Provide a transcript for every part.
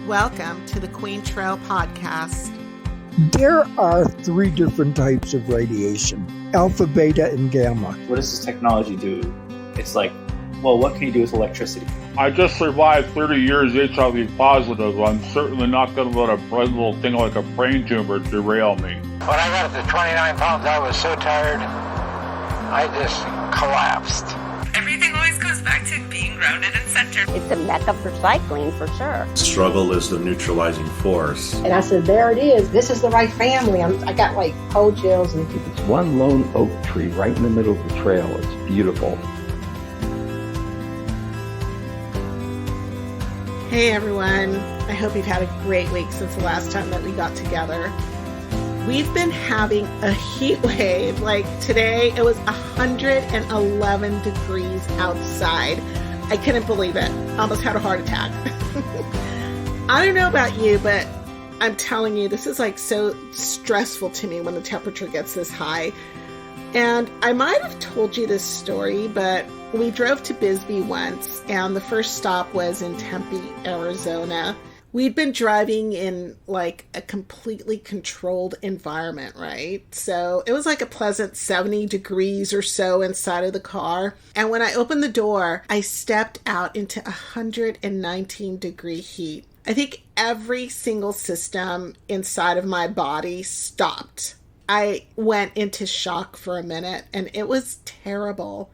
Welcome to the Queen Trail Podcast. There are three different types of radiation: alpha, beta, and gamma. What does this technology do? It's like, well, what can you do with electricity? I just survived 30 years HIV positive. I'm certainly not going to let a little thing like a brain tumor derail me. When I got to 29 pounds, I was so tired, I just collapsed. Everything always goes back to being grounded and centered. It's a mecca for cycling, for sure. Struggle is the neutralizing force. And I said, there it is. This is the right family. I got like cold chills. And it's one lone oak tree right in the middle of the trail. It's beautiful. Hey everyone, I hope you've had a great week since the last time that we got together. We've been having a heat wave. Like today, it was 111 degrees outside. I couldn't believe it. Almost had a heart attack. I don't know about you, but I'm telling you, this is like so stressful to me when the temperature gets this high. And I might have told you this story, but we drove to Bisbee once, and the first stop was in Tempe, Arizona. We'd been driving in like a completely controlled environment, right? So it was like a pleasant 70 degrees or so inside of the car. And when I opened the door, I stepped out into 119 degree heat. I think every single system inside of my body stopped. I went into shock for a minute, and it was terrible.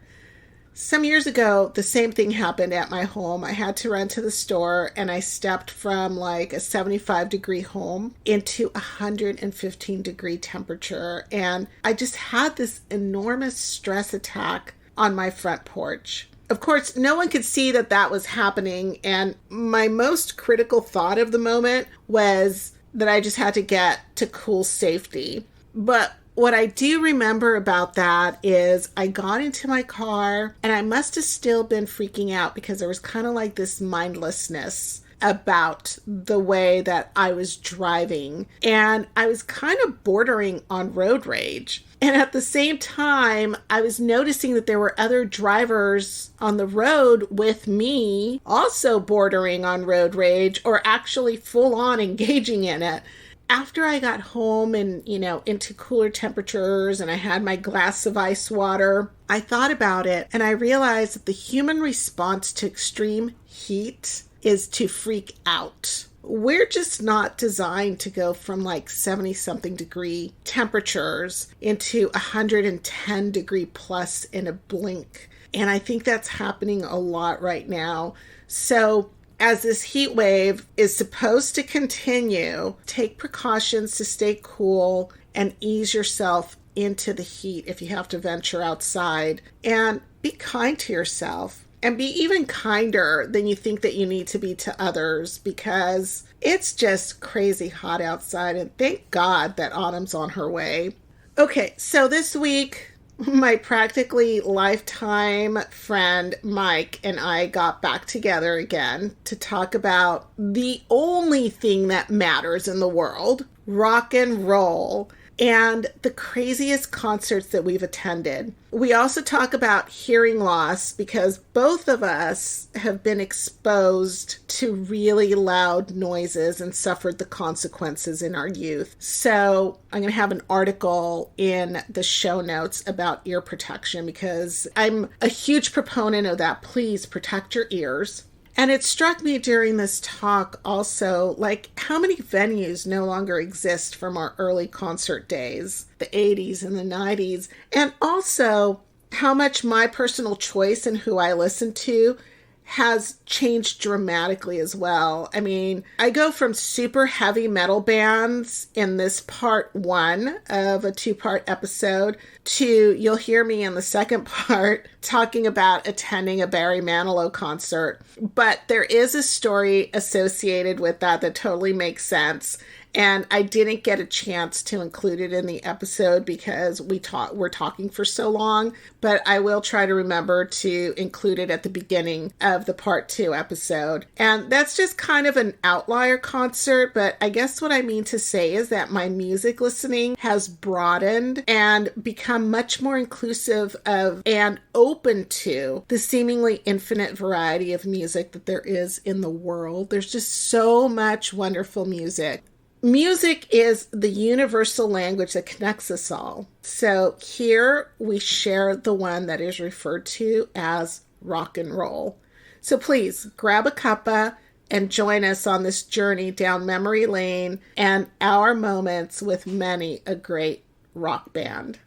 Some years ago, the same thing happened at my home. I had to run to the store, and I stepped from like a 75 degree home into 115 degree temperature. And I just had this enormous stress attack on my front porch. Of course, no one could see that that was happening. And my most critical thought of the moment was that I just had to get to cool safety. But what I do remember about that is I got into my car and I must have still been freaking out because there was kind of like this mindlessness about the way that I was driving. And I was kind of bordering on road rage. And at the same time, I was noticing that there were other drivers on the road with me also bordering on road rage or actually full on engaging in it. After I got home and, into cooler temperatures and I had my glass of ice water, I thought about it and I realized that the human response to extreme heat is to freak out. We're just not designed to go from like 70 something degree temperatures into 110 degree plus in a blink. And I think that's happening a lot right now. So as this heat wave is supposed to continue, take precautions to stay cool and ease yourself into the heat if you have to venture outside. And be kind to yourself and be even kinder than you think that you need to be to others because it's just crazy hot outside. And thank God that autumn's on her way. Okay, so this week, my practically lifetime friend Mike and I got back together again to talk about the only thing that matters in the world, rock and roll, and the craziest concerts that we've attended. We also talk about hearing loss because both of us have been exposed to really loud noises and suffered the consequences in our youth. So I'm going to have an article in the show notes about ear protection because I'm a huge proponent of that. Please protect your ears. And it struck me during this talk also, like how many venues no longer exist from our early concert days, the 80s and the 90s, and also how much my personal choice and who I listen to has changed dramatically as well. I mean, I go from super heavy metal bands in this part one of a 2-part episode to you'll hear me in the second part talking about attending a Barry Manilow concert. But there is a story associated with that totally makes sense. And I didn't get a chance to include it in the episode because we're talking for so long, but I will try to remember to include it at the beginning of the part 2 episode. And that's just kind of an outlier concert, but I guess what I mean to say is that my music listening has broadened and become much more inclusive of and open to the seemingly infinite variety of music that there is in the world. There's just so much wonderful music. Music is the universal language that connects us all. So here we share the one that is referred to as rock and roll. So please grab a cuppa and join us on this journey down memory lane and our moments with many a great rock band.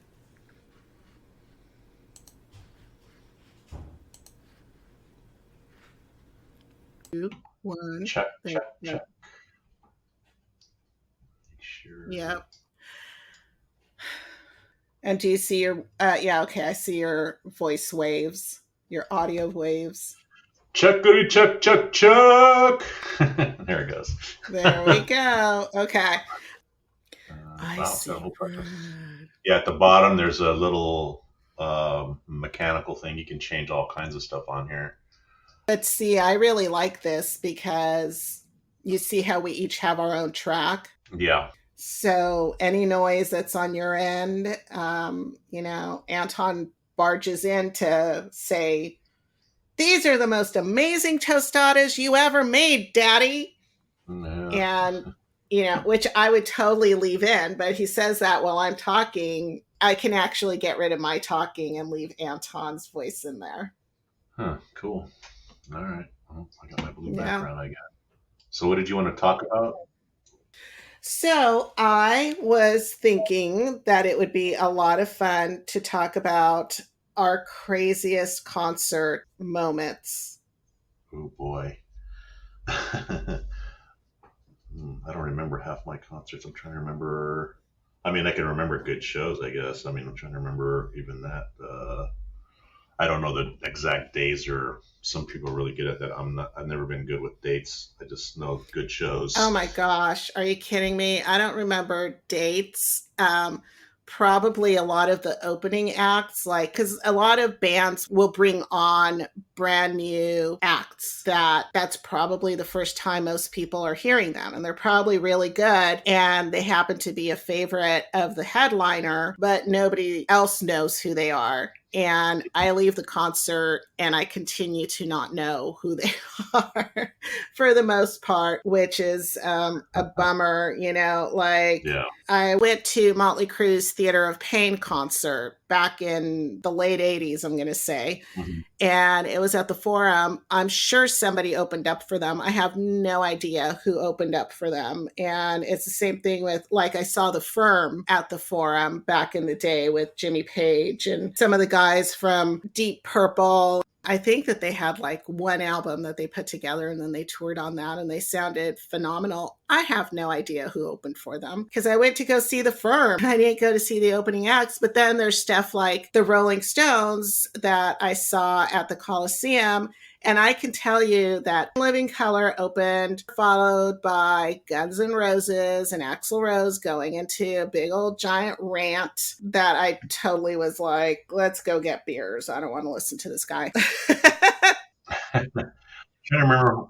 Two, one. Check. Sure. Yep. And do you see your, okay, I see your voice waves, your audio waves. Chuckity chuck. There it goes. There we go. Okay. I see. Yeah, at the bottom there's a little mechanical thing. You can change all kinds of stuff on here. But see, I really like this because you see how we each have our own track. Yeah. So any noise that's on your end, Anton barges in to say, "These are the most amazing tostadas you ever made, Daddy." No. And, which I would totally leave in, but he says that while I'm talking, I can actually get rid of my talking and leave Anton's voice in there. Huh, cool. All right. Well, I got my blue background, I guess. So what did you want to talk about? So I was thinking that it would be a lot of fun to talk about our craziest concert moments. Oh, boy. I don't remember half my concerts. I'm trying to remember. I mean, I can remember good shows, I guess. I mean, I'm trying to remember even that. I don't know the exact days, or some people are really good at that. I've never been good with dates. I just know good shows. Oh my gosh. Are you kidding me? I don't remember dates. Probably a lot of the opening acts, because a lot of bands will bring on brand new acts that's probably the first time most people are hearing them, and they're probably really good, and they happen to be a favorite of the headliner, but nobody else knows who they are. And I leave the concert and I continue to not know who they are for the most part, which is a bummer, Yeah. I went to Motley Crue's Theater of Pain concert back in the late 80s, I'm going to say. Mm-hmm. And it was at the Forum. I'm sure somebody opened up for them. I have no idea who opened up for them. And it's the same thing with, I saw The Firm at the Forum back in the day with Jimmy Page and some of the guys from Deep Purple. I think that they had one album that they put together and then they toured on that and they sounded phenomenal. I have no idea who opened for them because I went to go see The Firm. I didn't go to see the opening acts, but then there's stuff like the Rolling Stones that I saw at the Coliseum. And I can tell you that Living Colour opened, followed by Guns N' Roses and Axl Rose going into a big old giant rant that I totally was like, let's go get beers. I don't want to listen to this guy. I'm trying to remember.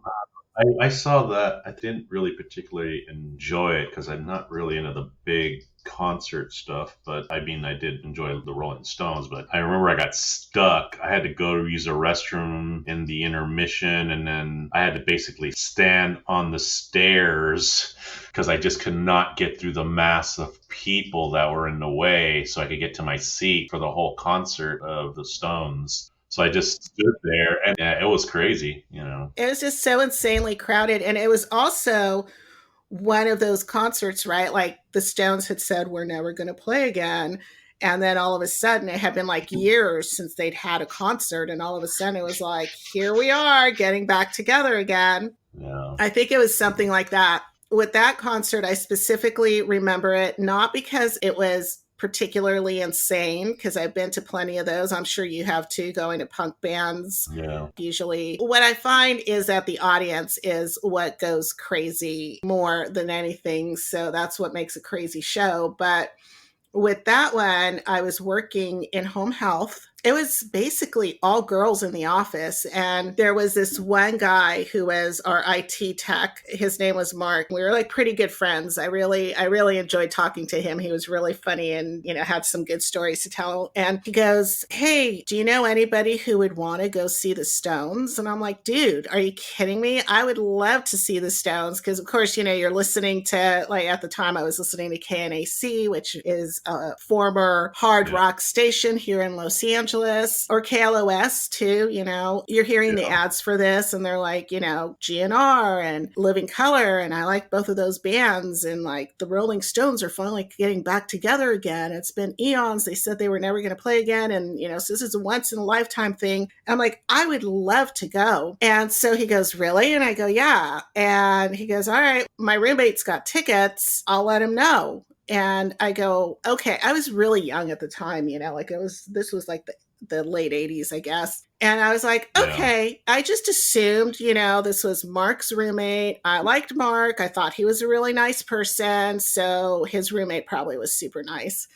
I saw that. I didn't really particularly enjoy it because I'm not really into the big concert stuff, but I did enjoy the Rolling Stones. But I remember I got stuck. I had to go to use a restroom in the intermission, and then I had to basically stand on the stairs because I just could not get through the mass of people that were in the way so I could get to my seat for the whole concert of the Stones. So I just stood there, and it was crazy, It was just so insanely crowded, and it was also one of those concerts, right? The Stones had said, we're never going to play again. And then all of a sudden, it had been years since they'd had a concert. And all of a sudden, it was here we are getting back together again. Yeah. I think it was something like that. With that concert, I specifically remember it, not because it was particularly insane because I've been to plenty of those. I'm sure you have too, going to punk bands. Yeah. Usually what I find is that the audience is what goes crazy more than anything. So that's what makes a crazy show. But with that one, I was working in home health. It was basically all girls in the office. And there was this one guy who was our IT tech. His name was Mark. We were like pretty good friends. I really enjoyed talking to him. He was really funny and, had some good stories to tell. And he goes, "Hey, do you know anybody who would want to go see the Stones?" And I'm like, "Dude, are you kidding me? I would love to see the Stones." Because of course, you're listening to, like, at the time I was listening to KNAC, which is a former hard rock station here in Los Angeles. Or KLOS too, you're hearing the ads for this and they're like, GNR and Living Color. And I like both of those bands. And like the Rolling Stones are finally getting back together again. It's been eons. They said they were never going to play again. And, so this is a once in a lifetime thing. I'm like, I would love to go. And so he goes, "Really?" And I go, "Yeah." And he goes, "All right, my roommate's got tickets. I'll let him know." And I go, "Okay." I was really young at the time, this was like the late 80s, I guess. And I was like, okay, I just assumed, this was Mark's roommate. I liked Mark. I thought he was a really nice person. So his roommate probably was super nice.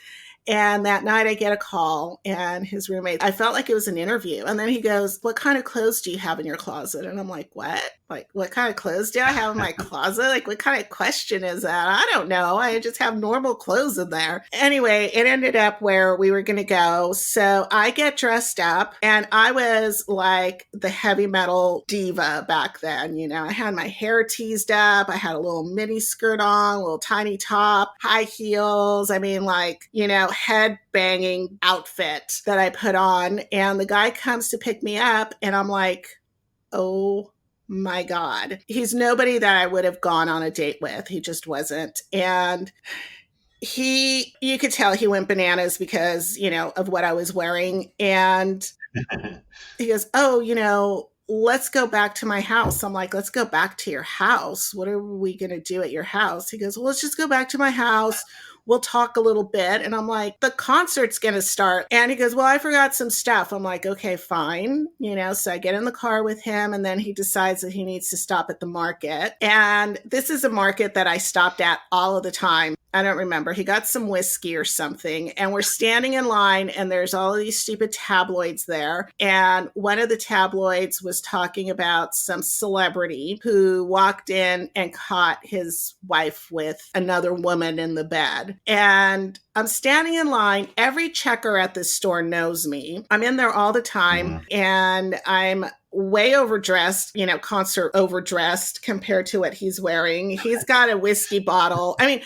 And that night I get a call and his roommate, I felt like it was an interview. And then he goes, "What kind of clothes do you have in your closet?" And I'm like, "What? Like, what kind of clothes do I have in my closet? Like, what kind of question is that? I don't know. I just have normal clothes in there." Anyway, it ended up where we were going to go. So I get dressed up and I was like the heavy metal diva back then. I had my hair teased up. I had a little mini skirt on, a little tiny top, high heels. I mean, like, head banging outfit that I put on. And the guy comes to pick me up and I'm like, oh my God. He's nobody that I would have gone on a date with. He just wasn't. And you could tell he went bananas because, of what I was wearing. And he goes, "Oh, let's go back to my house." I'm like, "Let's go back to your house? What are we going to do at your house?" He goes, "Well, let's just go back to my house. We'll talk a little bit." And I'm like, "The concert's going to start." And he goes, "Well, I forgot some stuff." I'm like, "Okay, fine." So I get in the car with him and then he decides that he needs to stop at the market. And this is a market that I stopped at all of the time. I don't remember. He got some whiskey or something. And we're standing in line and there's all of these stupid tabloids there. And one of the tabloids was talking about some celebrity who walked in and caught his wife with another woman in the bed. And I'm standing in line. Every checker at this store knows me. I'm in there all the time and I'm way overdressed, concert overdressed compared to what he's wearing. He's got a whiskey bottle. I mean,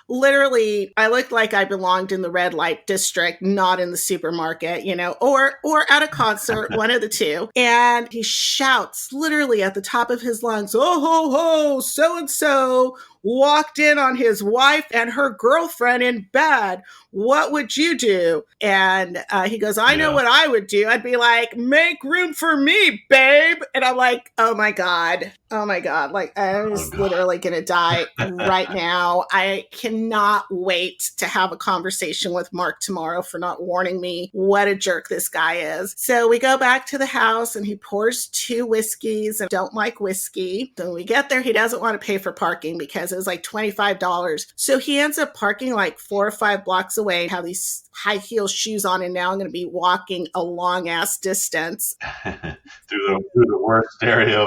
literally, I looked like I belonged in the red light district, not in the supermarket, or at a concert, one of the two. And he shouts literally at the top of his lungs, "Oh, ho, ho, so-and-so walked in on his wife and her girlfriend in bed. What would you do?" And he goes, "I know what I would do. I'd be like, 'Make room for me, babe.'" And I'm like, oh my God. Like, I'm just literally going to die right now. I cannot wait to have a conversation with Mark tomorrow for not warning me what a jerk this guy is. So we go back to the house and he pours 2 whiskeys. I don't like whiskey. So when we get there, he doesn't want to pay for parking because it was like $25. So he ends up parking like 4 or 5 blocks away, have these high heel shoes on, and now I'm going to be walking a long ass distance through the worst area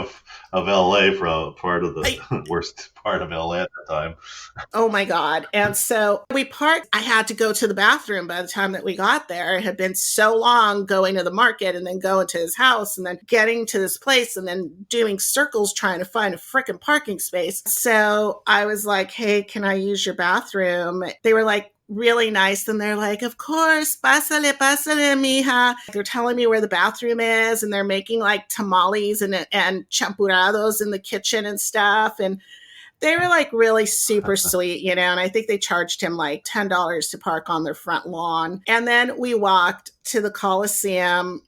of LA, for a part of the worst part of LA at the time. Oh my God. And so we parked. I had to go to the bathroom by the time that we got there. It had been so long going to the market and then going to his house and then getting to this place and then doing circles trying to find a freaking parking space. So I was like, "Hey, can I use your bathroom?" They were like, really nice. And they're like, "Of course, pásale, mija." They're telling me where the bathroom is and they're making like tamales and champurados in the kitchen and stuff. And they were like really super sweet, and I think they charged him like $10 to park on their front lawn. And then we walked to the Coliseum.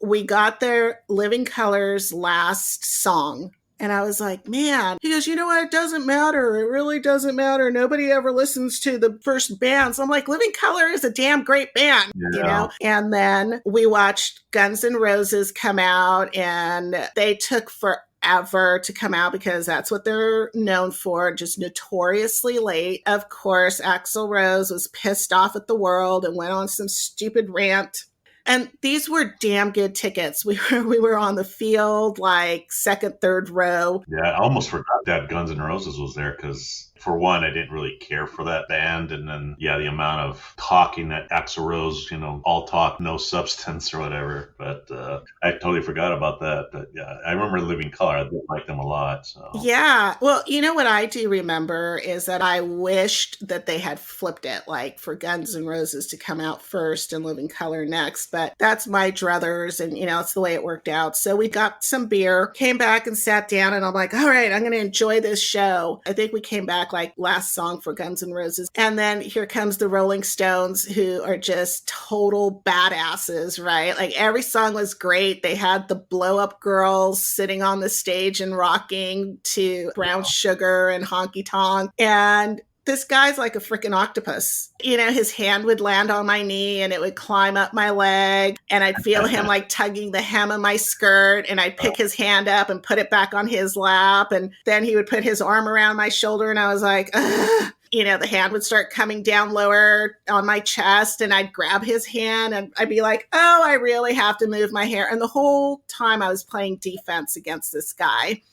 We got their Living Color's last song And I was like, man, he goes, you know what? It doesn't matter. It really doesn't matter. Nobody ever listens to the first band. So I'm like, Living Color is a damn great band, you know? And then we watched Guns N' Roses come out, and they took forever to come out because that's what they're known for, just notoriously late. Of course, Axl Rose was pissed off at the world and went on some stupid rant. And these were damn good tickets. We were on the field, like second, third row. Yeah, I almost forgot that Guns N' Roses was there because, for one, I didn't really care for that band. And then, yeah, the amount of talking that Axl Rose, all talk, no substance or whatever. But I totally forgot about that. But yeah, I remember Living Color. I did like them a lot. So. Yeah. Well, you know what I do remember is that I wished that they had flipped it, like for Guns N' Roses to come out first and Living Color next. But that's my druthers, and, it's the way it worked out. So we got some beer, came back and sat down, and I'm like, all right, I'm going to enjoy this show. I think we came back like last song for Guns N' Roses. And then here comes the Rolling Stones, who are just total badasses, right? Like every song was great. They had the blow up girls sitting on the stage and rocking to Brown Sugar and Honky Tonk. And this guy's like a freaking octopus. His hand would land on my knee and it would climb up my leg, and I'd feel him like tugging the hem of my skirt, and I'd pick his hand up and put it back on his lap. And then he would put his arm around my shoulder, and I was like, ugh. The hand would start coming down lower on my chest, and I'd grab his hand and I'd be like, oh, I really have to move my hair. And the whole time I was playing defense against this guy.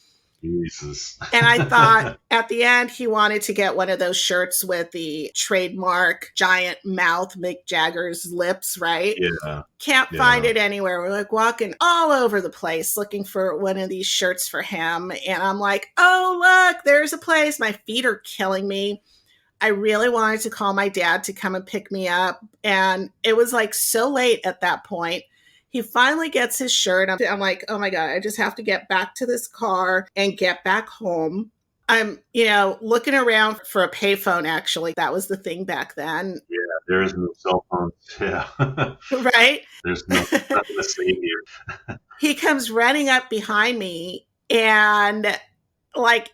Jesus. And I thought at the end, he wanted to get one of those shirts with the trademark giant mouth, Mick Jagger's lips, right? Yeah. Can't find it anywhere. We're like walking all over the place looking for one of these shirts for him. And I'm like, oh, look, there's a place. My feet are killing me. I really wanted to call my dad to come and pick me up. And it was like so late at that point. He finally gets his shirt. I'm like, oh my God, I just have to get back to this car and get back home. I'm, looking around for a payphone, actually. That was the thing back then. Yeah, there is no cell phones. Yeah. Right? There's nothing to see here. He comes running up behind me and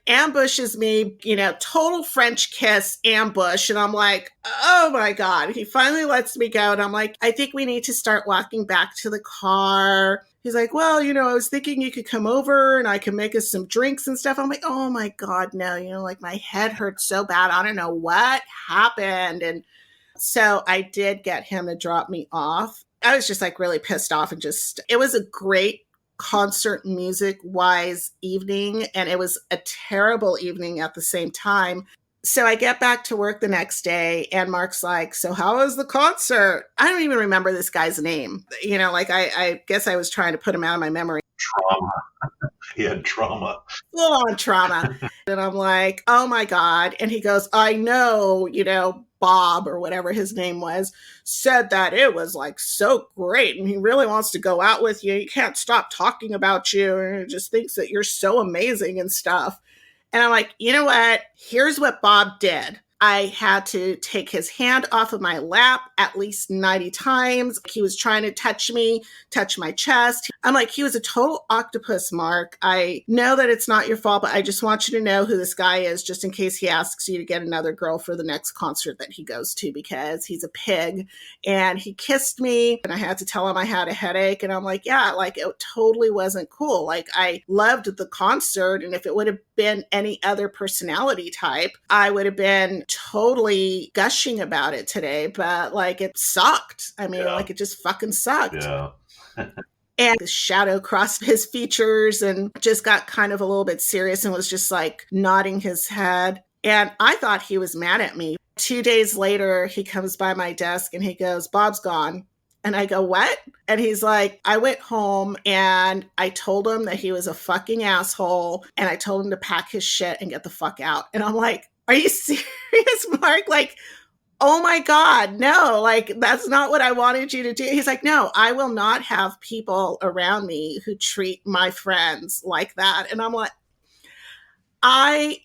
ambushes me, total French kiss ambush. And I'm like, oh my God. He finally lets me go. And I'm like, I think we need to start walking back to the car. He's like, well, I was thinking you could come over and I can make us some drinks and stuff. I'm like, oh my God, no, my head hurts so bad. I don't know what happened. And so I did get him to drop me off. I was just really pissed off, and it was a great concert music wise evening, and it was a terrible evening at the same time. So I get back to work the next day, and Mark's like, so how was the concert? I don't even remember this guy's name. I guess I was trying to put him out of my memory. Trauma. He had trauma. Full on trauma. And I'm like, oh my God. And he goes, I know, Bob or whatever his name was, said that it was so great, and he really wants to go out with you. He can't stop talking about you, and he just thinks that you're so amazing and stuff. And I'm like, you know what? Here's what Bob did. I had to take his hand off of my lap at least 90 times. He was trying to touch me, touch my chest. I'm like, he was a total octopus, Mark. I know that it's not your fault, but I just want you to know who this guy is, just in case he asks you to get another girl for the next concert that he goes to, because he's a pig. And he kissed me, and I had to tell him I had a headache. And I'm like, yeah, it totally wasn't cool. I loved the concert. And if it would have been any other personality type, I would have been totally gushing about it today, but it sucked. I mean, it just fucking sucked. Yeah. And the shadow crossed his features and just got kind of a little bit serious and was just nodding his head. And I thought he was mad at me. 2 days later, he comes by my desk and he goes, Bob's gone. And I go, what? And he's like, I went home and I told him that he was a fucking asshole, and I told him to pack his shit and get the fuck out. And I'm like, are you serious, Mark? Oh my God, no, that's not what I wanted you to do. He's like, no, I will not have people around me who treat my friends like that. And I'm like, I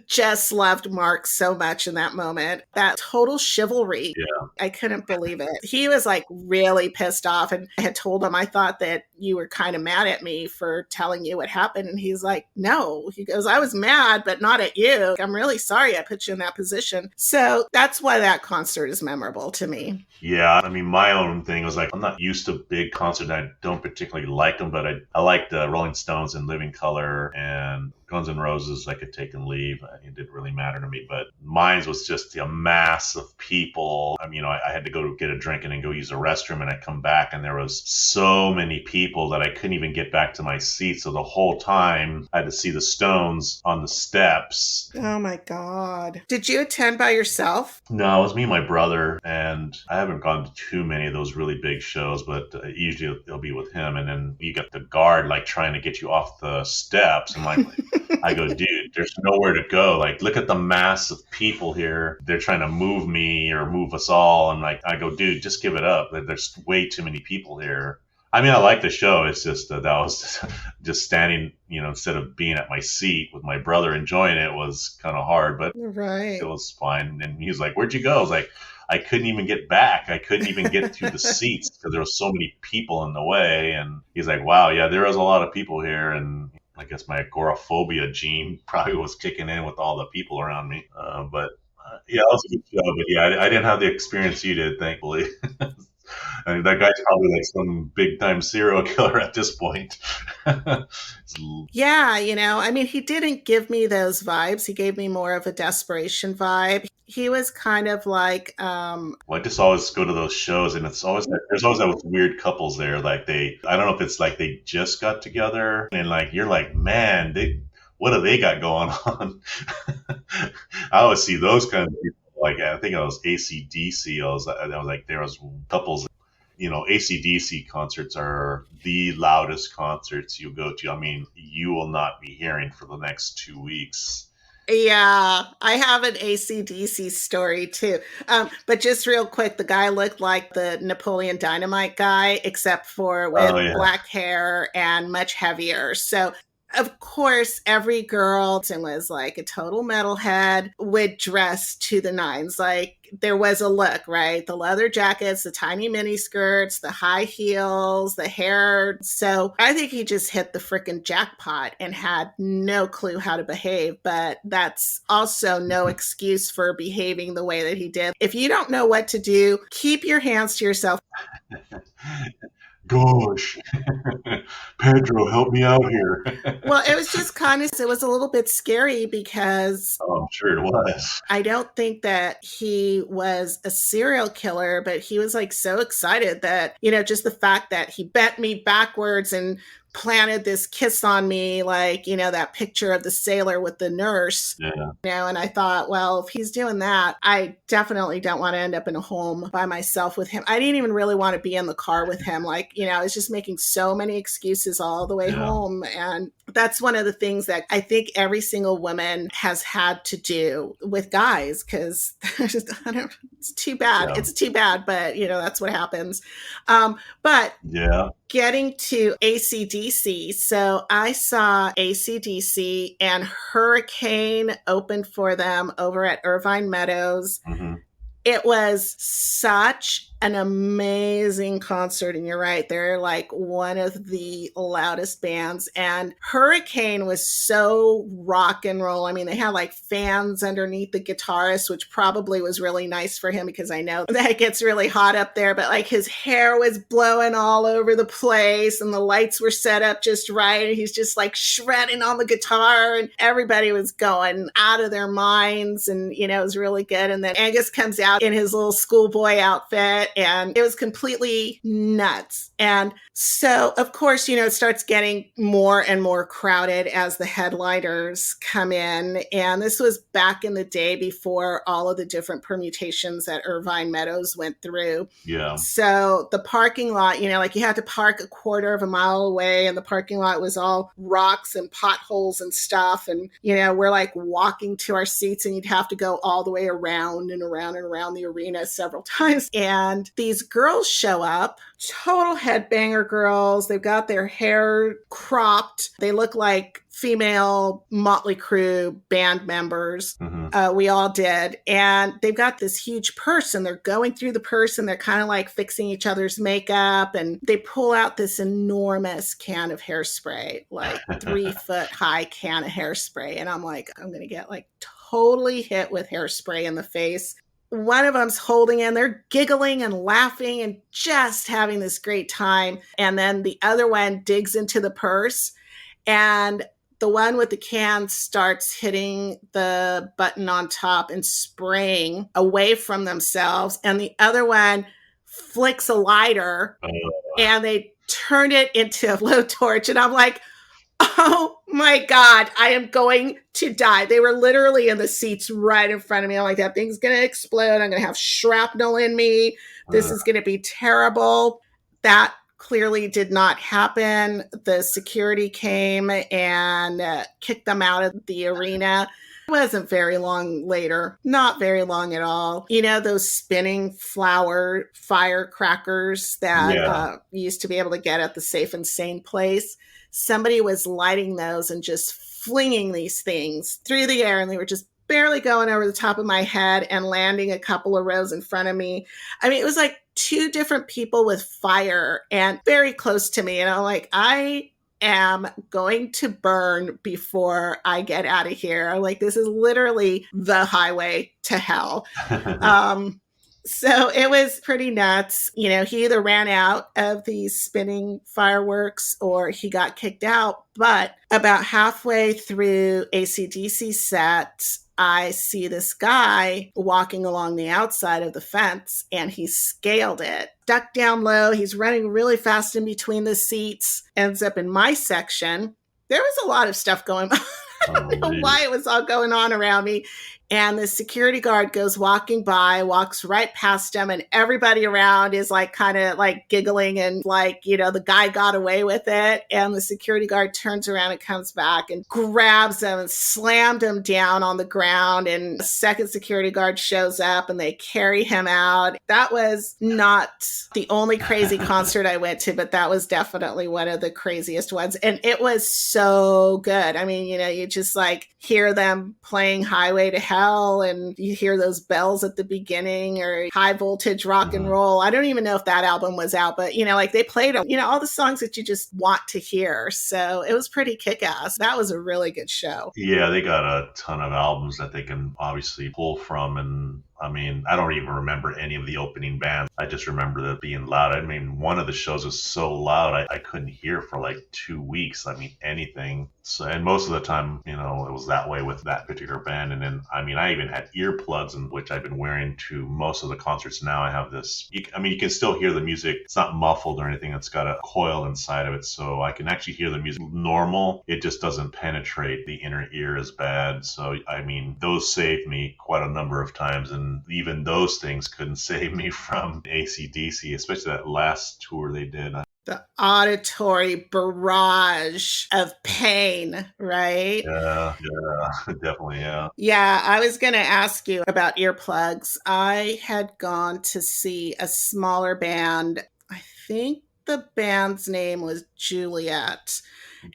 just loved Mark so much in that moment. That total chivalry. Yeah. I couldn't believe it. He was like really pissed off, and I had told him, I thought that you were kind of mad at me for telling you what happened. And he's like, no. He goes, I was mad, but not at you. I'm really sorry I put you in that position. So that's why that concert is memorable to me. Yeah, I mean, my own thing was like, I'm not used to big concerts. I don't particularly like them, but I like the Rolling Stones and Living Color and Guns N' Roses. I could take and leave. It didn't really matter to me. But mine was just a mass of people. I mean, I had to go get a drink and then go use the restroom, and I come back and there was so many people that I couldn't even get back to my seat. So the whole time I had to see the Stones on the steps. Oh my God. Did you attend by yourself? No, it was me and my brother, and I haven't gone to too many of those really big shows, but usually it'll be with him. And then you got the guard like trying to get you off the steps. And like, I go, dude, there's nowhere to go. Like, look at the mass of people here. They're trying to move me or move us all. And like, I go, dude, just give it up. There's way too many people here. I mean, I like the show. It's just that was just standing, instead of being at my seat with my brother enjoying it was kind of hard, but right. It was fine. And he was like, where'd you go? I was like, I couldn't even get back. I couldn't even get to the seats because there was so many people in the way. And he's like, wow, yeah, there was a lot of people here. And I guess my agoraphobia gene probably was kicking in with all the people around me. But yeah, it was a good show. But yeah, I didn't have the experience you did, thankfully. I mean, that guy's probably like some big time serial killer at this point. Yeah, I mean, he didn't give me those vibes. He gave me more of a desperation vibe. He was kind of like well, I just always go to those shows, and it's always there's always those weird couples there. Like I don't know if it's like they just got together, and like you're like, man, what do they got going on? I always see those kind of people. Like I think it was AC/DC. I was like, there was couples. AC/DC concerts are the loudest concerts you go to. I mean, you will not be hearing for the next 2 weeks. Yeah, I have an AC/DC story too. But just real quick, the guy looked like the Napoleon Dynamite guy, except for with black hair and much heavier. So of course, every girl was like a total metalhead, would dress to the nines. Like there was a look, right? The leather jackets, the tiny mini skirts, the high heels, the hair. So I think he just hit the freaking jackpot and had no clue how to behave. But that's also no excuse for behaving the way that he did. If you don't know what to do, keep your hands to yourself. Gosh, Pedro, help me out here. Well, it was just it was a little bit scary because I'm sure it was. I don't think that he was a serial killer, but he was like so excited that, just the fact that he bent me backwards and planted this kiss on me, like, that picture of the sailor with the nurse. Yeah. And I thought, well, if he's doing that, I definitely don't want to end up in a home by myself with him. I didn't even really want to be in the car with him. Like, I was just making so many excuses all the way home. And that's one of the things that I think every single woman has had to do with guys, because it's too bad. Yeah. It's too bad, but that's what happens. But yeah. Getting to AC/DC. So I saw AC/DC and Hurricane opened for them over at Irvine Meadows. Mm-hmm. It was such an amazing concert. And you're right, they're like one of the loudest bands. And Hurricane was so rock and roll. I mean, they had like fans underneath the guitarist, which probably was really nice for him because I know that it gets really hot up there. But like his hair was blowing all over the place and the lights were set up just right. And he's just like shredding on the guitar and everybody was going out of their minds. And, it was really good. And then Angus comes out in his little schoolboy outfit and it was completely nuts. And so, of course, it starts getting more and more crowded as the headliners come in. And this was back in the day before all of the different permutations that Irvine Meadows went through. Yeah. So the parking lot, like you had to park a quarter of a mile away and the parking lot was all rocks and potholes and stuff. And, we're like walking to our seats and you'd have to go all the way around and around and around. around the arena several times. And these girls show up, total headbanger girls. They've got their hair cropped. They look like female Motley Crue band members. We all did. And they've got this huge purse and they're going through the purse and they're kind of like fixing each other's makeup. And they pull out this enormous can of hairspray, like 3-foot high can of hairspray. And I'm like, I'm going to get like totally hit with hairspray in the face. One of them's holding in, they're giggling and laughing and just having this great time. And then the other one digs into the purse and the one with the can starts hitting the button on top and spraying away from themselves. And the other one flicks a lighter and they turn it into a blowtorch. And I'm like, oh my God, I am going to die. They were literally in the seats right in front of me. I'm like, that thing's going to explode. I'm going to have shrapnel in me. This is going to be terrible. That clearly did not happen. The security came and kicked them out of the arena. It wasn't very long later, not very long at all. You know, those spinning flower firecrackers that you used to be able to get at the Safe and Sane place. Somebody was lighting those and just flinging these things through the air, and they were just barely going over the top of my head and landing a couple of rows in front of me. I mean, it was like two different people with fire and very close to me. And I'm like, I am going to burn before I get out of here. I'm like, this is literally the highway to hell. So it was pretty nuts. You know, he either ran out of these spinning fireworks or he got kicked out. But about halfway through AC/DC set, I see this guy walking along the outside of the fence and he scaled it, ducked down low. He's running really fast in between the seats, ends up in my section. There was a lot of stuff going on. I don't know why it was all going on around me. And the security guard goes walking by, walks right past him, and everybody around is like kind of like giggling and like, you know, the guy got away with it. And the security guard turns around and comes back and grabs him and slammed him down on the ground. And a second security guard shows up and they carry him out. That was not the only crazy concert I went to, but that was definitely one of the craziest ones. And it was so good. I mean, you know, you just like hear them playing Highway to Hell and you hear those bells at the beginning or High Voltage Rock and Roll. I don't even know if that album was out, but you know, like they played them, you know, all the songs that you just want to hear. So it was pretty kick-ass. That was a really good show. Yeah, they got a ton of albums that they can obviously pull from. And I mean, I don't even remember any of the opening bands. I just remember that being loud. I mean, one of the shows was so loud, I couldn't hear for like 2 weeks. I mean, anything. So, and most of the time, you know, it was that way with that particular band. And then, I mean, I even had earplugs, in which I've been wearing to most of the concerts now. I have this, I mean, you can still hear the music. It's not muffled or anything. It's got a coil inside of it. So I can actually hear the music normal. It just doesn't penetrate the inner ear as bad. So, I mean, those saved me quite a number of times. And even those things couldn't save me from AC/DC, especially that last tour they did. The auditory barrage of pain, right? Yeah, definitely, yeah. Yeah, I was going to ask you about earplugs. I had gone to see a smaller band. I think the band's name was Juliet.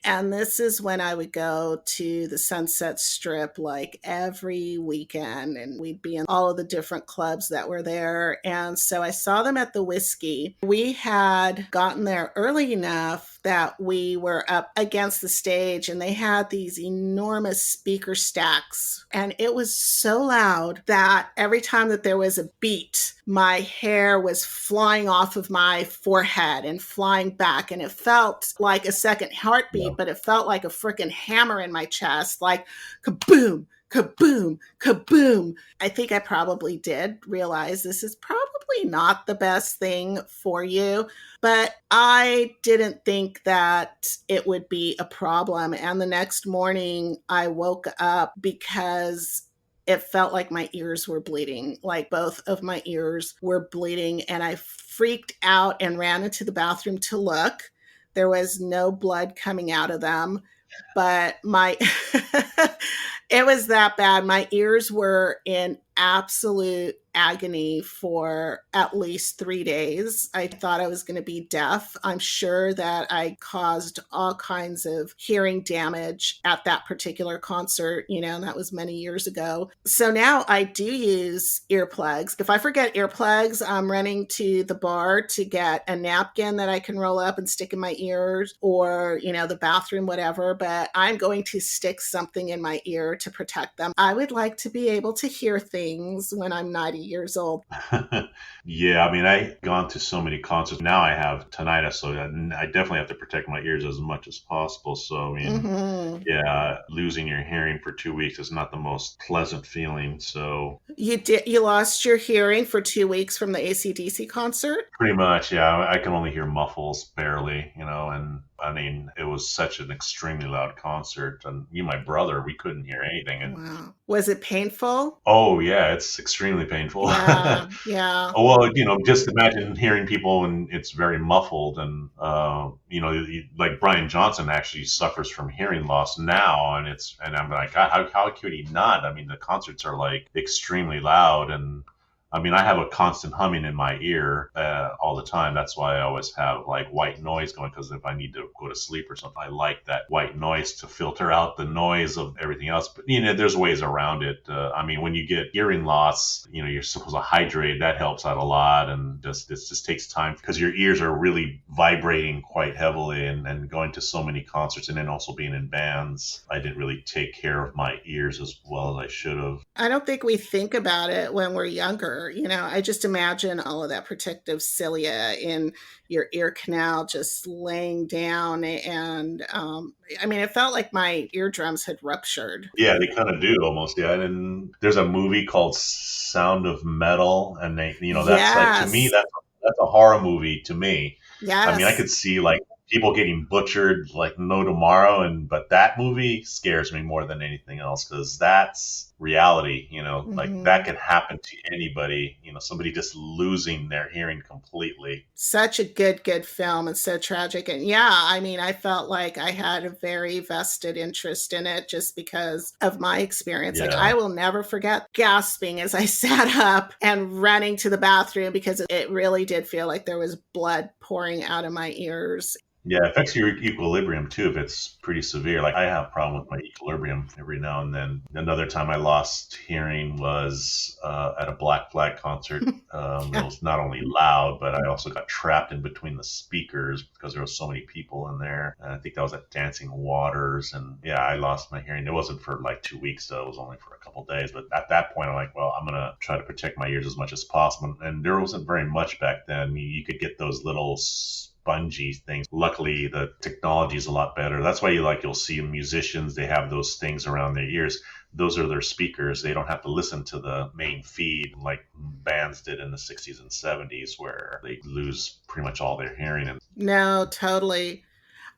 And this is when I would go to the Sunset Strip like every weekend, and we'd be in all of the different clubs that were there. And so I saw them at the Whiskey. We had gotten there early enough that we were up against the stage, and they had these enormous speaker stacks. And it was so loud that every time that there was a beat, my hair was flying off of my forehead and flying back. And it felt like a second heartbeat, but it felt like a freaking hammer in my chest, like kaboom, kaboom, kaboom. I think I probably did realize this is probably not the best thing for you, but I didn't think that it would be a problem. And the next morning I woke up because it felt like my ears were bleeding, like both of my ears were bleeding. And I freaked out and ran into the bathroom to look. There was no blood coming out of them, but it was that bad. My ears were in absolute agony for at least 3 days. I thought I was going to be deaf. I'm sure that I caused all kinds of hearing damage at that particular concert, and that was many years ago. So now I do use earplugs. If I forget earplugs, I'm running to the bar to get a napkin that I can roll up and stick in my ears, or, the bathroom, whatever, but I'm going to stick something in my ear to protect them. I would like to be able to hear things when I'm 90 years old. Yeah, I mean, I've gone to so many concerts. Now I have tinnitus, so I definitely have to protect my ears as much as possible. So, I mean, yeah, losing your hearing for 2 weeks is not the most pleasant feeling. So you lost your hearing for 2 weeks from the AC/DC concert? Pretty much, yeah. I can only hear muffles barely, and I mean, it was such an extremely loud concert. And my brother, we couldn't hear anything. And wow. Was it painful? Oh, yeah, it's extremely painful. Yeah. Well, just imagine hearing people and it's very muffled. And, like Brian Johnson actually suffers from hearing loss now. And I'm like, God, how could he not? I mean, the concerts are like extremely loud. And I mean, I have a constant humming in my ear all the time. That's why I always have like white noise going, because if I need to go to sleep or something, I like that white noise to filter out the noise of everything else. But, there's ways around it. I mean, when you get hearing loss, you're supposed to hydrate. That helps out a lot. And it just takes time because your ears are really vibrating quite heavily, and going to so many concerts and then also being in bands, I didn't really take care of my ears as well as I should have. I don't think we think about it when we're younger. I just imagine all of that protective cilia in your ear canal just laying down. And I mean, it felt like my eardrums had ruptured. Yeah, they kind of do almost. Yeah. And there's a movie called Sound of Metal. And that's like, to me, that's a horror movie to me. Yes. I mean, I could see like people getting butchered like no tomorrow, but that movie scares me more than anything else, because that's reality. Like that could happen to anybody. Somebody just losing their hearing completely. Such a good film, and so tragic. And yeah, I mean, I felt like I had a very vested interest in it just because of my experience. Yeah. Like, I will never forget gasping as I sat up and running to the bathroom, because it really did feel like there was blood pouring out of my ears. Yeah, it affects your equilibrium too if it's pretty severe. Like I have a problem with my equilibrium every now and then. Another time I lost hearing was at a Black Flag concert. It was not only loud, but I also got trapped in between the speakers because there were so many people in there. And I think that was at Dancing Waters. And yeah, I lost my hearing. It wasn't for like 2 weeks though. It was only for a couple days. But at that point, I'm like, well, I'm going to try to protect my ears as much as possible. And there wasn't very much back then. You could get those little spongy things. Luckily, the technology is a lot better. That's why you'll see musicians, they have those things around their ears. Those are their speakers. They don't have to listen to the main feed like bands did in the 60s and 70s, where they lose pretty much all their hearing. No, totally.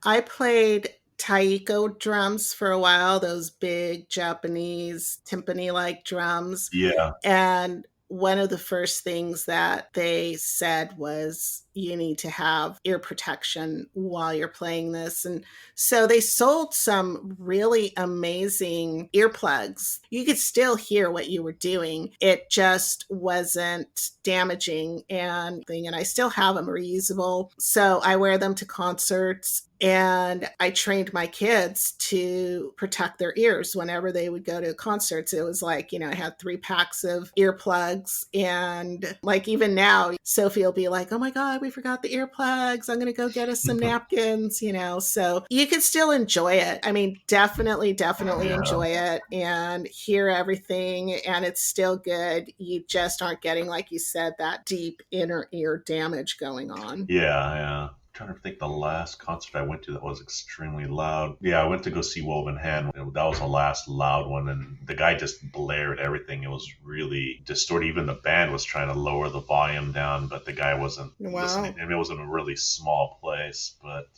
I played taiko drums for a while, those big Japanese timpani-like drums. Yeah. And one of the first things that they said was, you need to have ear protection while you're playing this. And so they sold some really amazing earplugs. You could still hear what you were doing. It just wasn't damaging and I still have them reusable. So I wear them to concerts. And I trained my kids to protect their ears whenever they would go to concerts. It was like, I had 3 packs of earplugs. And like even now, Sophie will be like, oh my God, we forgot the earplugs. I'm going to go get us some napkins, So you can still enjoy it. I mean, definitely enjoy it and hear everything. And it's still good. You just aren't getting, like you said, that deep inner ear damage going on. Yeah. Trying to think the last concert I went to that was extremely loud. Yeah, I went to go see Woven Hand. That was the last loud one, and the guy just blared everything. It was really distorted. Even the band was trying to lower the volume down, but the guy wasn't listening. And it was in a really small place, but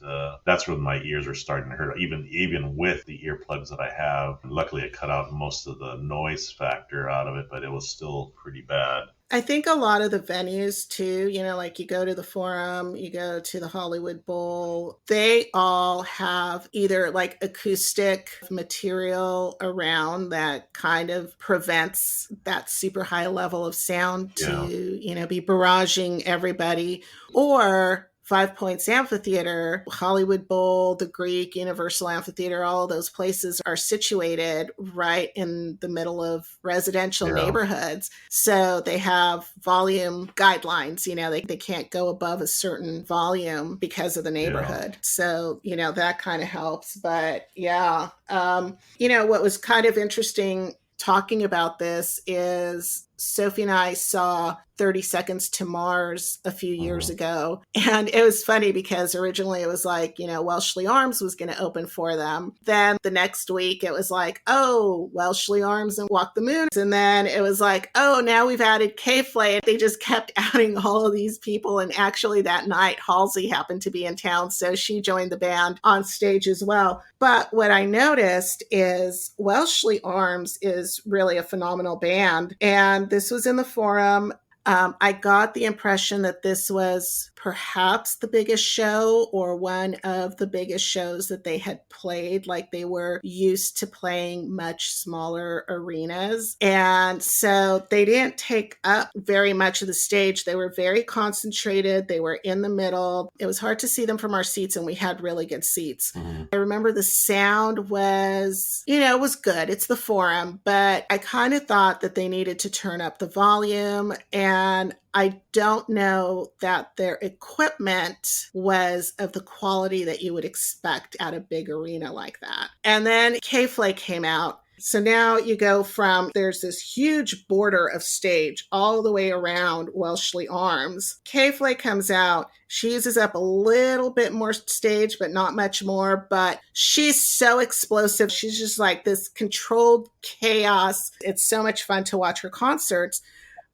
that's when my ears are starting to hurt. Even with the earplugs that I have, luckily it cut out most of the noise factor out of it, but it was still pretty bad. I think a lot of the venues too, like you go to the Forum, you go to the Hollywood Bowl, they all have either like acoustic material around that kind of prevents that super high level of sound to, be barraging everybody, or Five Points Amphitheater, Hollywood Bowl, the Greek, Universal Amphitheater, all of those places are situated right in the middle of residential neighborhoods. So they have volume guidelines, they can't go above a certain volume because of the neighborhood. So, that kind of helps. But what was kind of interesting talking about this is Sophie and I saw 30 Seconds to Mars a few years ago. And it was funny because originally it was like, Welshly Arms was going to open for them. Then the next week it was like, oh, Welshly Arms and Walk the Moon. And then it was like, oh, now we've added K-Flay. They just kept adding all of these people. And actually that night, Halsey happened to be in town. So she joined the band on stage as well. But what I noticed is Welshly Arms is really a phenomenal band. And this was in the Forum. I got the impression that this was perhaps the biggest show or one of the biggest shows that they had played. Like they were used to playing much smaller arenas. And so they didn't take up very much of the stage. They were very concentrated. They were in the middle. It was hard to see them from our seats, and we had really good seats. I remember the sound was, it was good. It's the Forum, but I kind of thought that they needed to turn up the volume, and I don't know that their equipment was of the quality that you would expect at a big arena like that. And then K-Flay came out. So now you go from, there's this huge border of stage all the way around Welshly Arms. K-Flay comes out. She uses up a little bit more stage, but not much more. But she's so explosive. She's just like this controlled chaos. It's so much fun to watch her concerts.